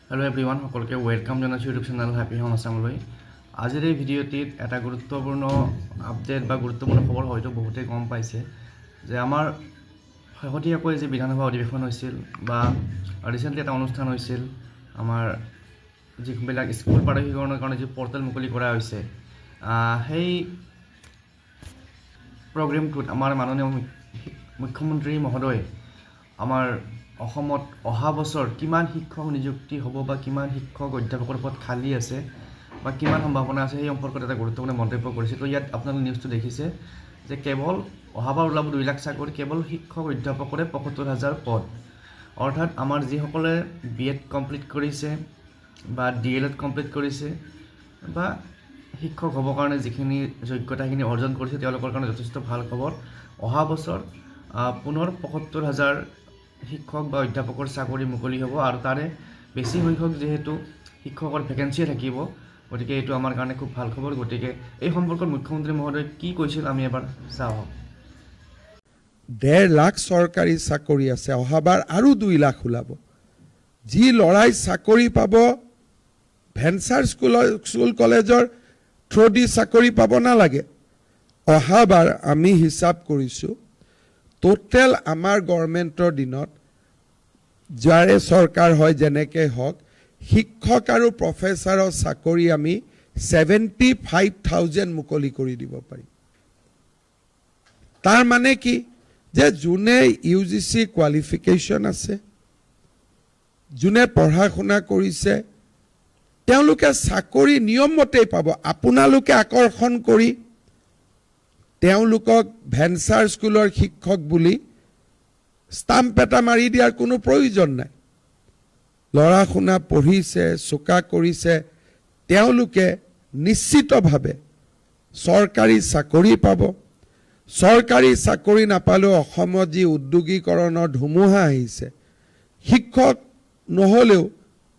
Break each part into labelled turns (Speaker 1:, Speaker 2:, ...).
Speaker 1: Hello' everyone, সকলোকে welcome জনাইছোঁ YouTube channel happy home আছামলৈ। আজিৰ এই ভিডিঅ'টিত এটা গুৰুত্বপূৰ্ণ আপডেট বা গুৰুত্বপূৰ্ণ খবৰ হয়তো বহুতেই গম পাইছে যে আমাৰ শেহতীয়াকৈ যে বিধানসভা অধিৱেশন হৈছিল বা ৰিচেণ্টলি এটা অনুষ্ঠান হৈছিল, আমাৰ যিবিলাক স্কুল প্ৰাৰম্ভিকৰণৰ কাৰণে যি পৰ্টেল মুকলি কৰা হৈছে, সেই প্ৰগ্ৰেমটোত আমাৰ মাননীয় মুখ্যমন্ত্ৰী মহোদয় আমাৰ অসমত অহা বছৰ কিমান শিক্ষক নিযুক্তি হ'ব বা কিমান শিক্ষক অধ্যাপকৰ পদ খালী আছে বা কিমান সম্ভাৱনা আছে সেই সম্পৰ্কত এটা গুৰুত্বপূৰ্ণ মন্তব্য কৰিছে। তো ইয়াত আপোনালোকে নিউজটো দেখিছে যে কেৱল অহাবাৰ ওলাব 2 লাখ চাকৰি, কেৱল শিক্ষক অধ্যাপকৰে 75,000 পদ। অৰ্থাৎ আমাৰ যিসকলে BEd কমপ্লিট কৰিছে বা DLEd কমপ্লিট কৰিছে বা শিক্ষক হ'বৰ কাৰণে যিখিনি যোগ্যতাখিনি অৰ্জন কৰিছে তেওঁলোকৰ কাৰণে যথেষ্ট ভাল খবৰ। অহা বছৰ পুনৰ 75,000 শিক্ষক বা অধ্যাপকৰ চাকৰি মুকলি হ'ব আৰু তাৰে বেছি সংখ্যক যিহেতু শিক্ষকৰ ভেকেঞ্চি থাকিব, গতিকে এইটো আমাৰ কাৰণে খুব ভাল খবৰ। গতিকে এই সম্পৰ্কত মুখ্যমন্ত্ৰী মহোদয়ে কি কৈছিল আমি এবাৰ চাওঁ।
Speaker 2: 1.5 লাখ চৰকাৰী চাকৰি আছে, অহাবাৰ আৰু 2 লাখ ওলাব। যি ল'ৰাই চাকৰি পাব ভেঞ্চাৰ স্কুল কলেজৰ থ্ৰুদি চাকৰি পাব নালাগে। অহাবাৰ আমি হিচাপ কৰিছোঁ টোটেল আমাৰ গভৰ্ণমেণ্টৰ দিনত যাৰে চৰকাৰ হয় যেনেকৈ হওক, শিক্ষক আৰু প্ৰফেচাৰৰ চাকৰি আমি 75,000 মুকলি কৰি দিব পাৰিম। তাৰ মানে কি যে যোনে UGC কোৱালিফিকেশ্যন আছে, যোনে পঢ়া শুনা কৰিছে, তেওঁলোকে চাকৰি নিয়মমতেই পাব। আপোনালোকে আকৰ্ষণ কৰি তেওঁলোকক ভেঞ্চাৰ স্কুলৰ শিক্ষক বুলি ষ্টাম্প এটা মাৰি দিয়াৰ কোনো প্ৰয়োজন নাই। ল'ৰা শুনা পঢ়িছে, চোকা কৰিছে, তেওঁলোকে নিশ্চিতভাৱে চৰকাৰী চাকৰি পাব। চৰকাৰী চাকৰি নাপালেও অসমত যি উদ্যোগীকৰণৰ ধুমুহা আহিছে, শিক্ষক নহ'লেও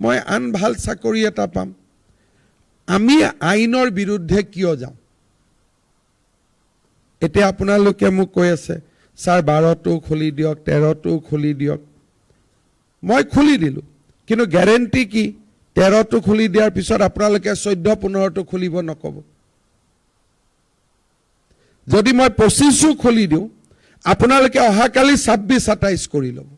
Speaker 2: মই আন ভাল চাকৰি এটা পাম। আমি আইনৰ বিৰুদ্ধে কিয় যাওঁ? এতিয়া আপোনালোকে মোক কৈ আছে ছাৰ 12টো খুলি দিয়ক, 13টো খুলি দিয়ক। মই খুলি দিলোঁ, কিন্তু গেৰেণ্টি কি 13টো খুলি দিয়াৰ পিছত আপোনালোকে 14-15টো খুলিব নক'ব? যদি মই 25ও খুলি দিওঁ, আপোনালোকে অহাকালি 26-27 কৰি ল'ব।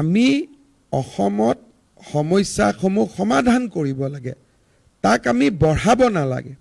Speaker 2: আমি অসমত সমস্যাসমূহ সমাধান কৰিব লাগে, তাক আমি বঢ়াব নালাগে।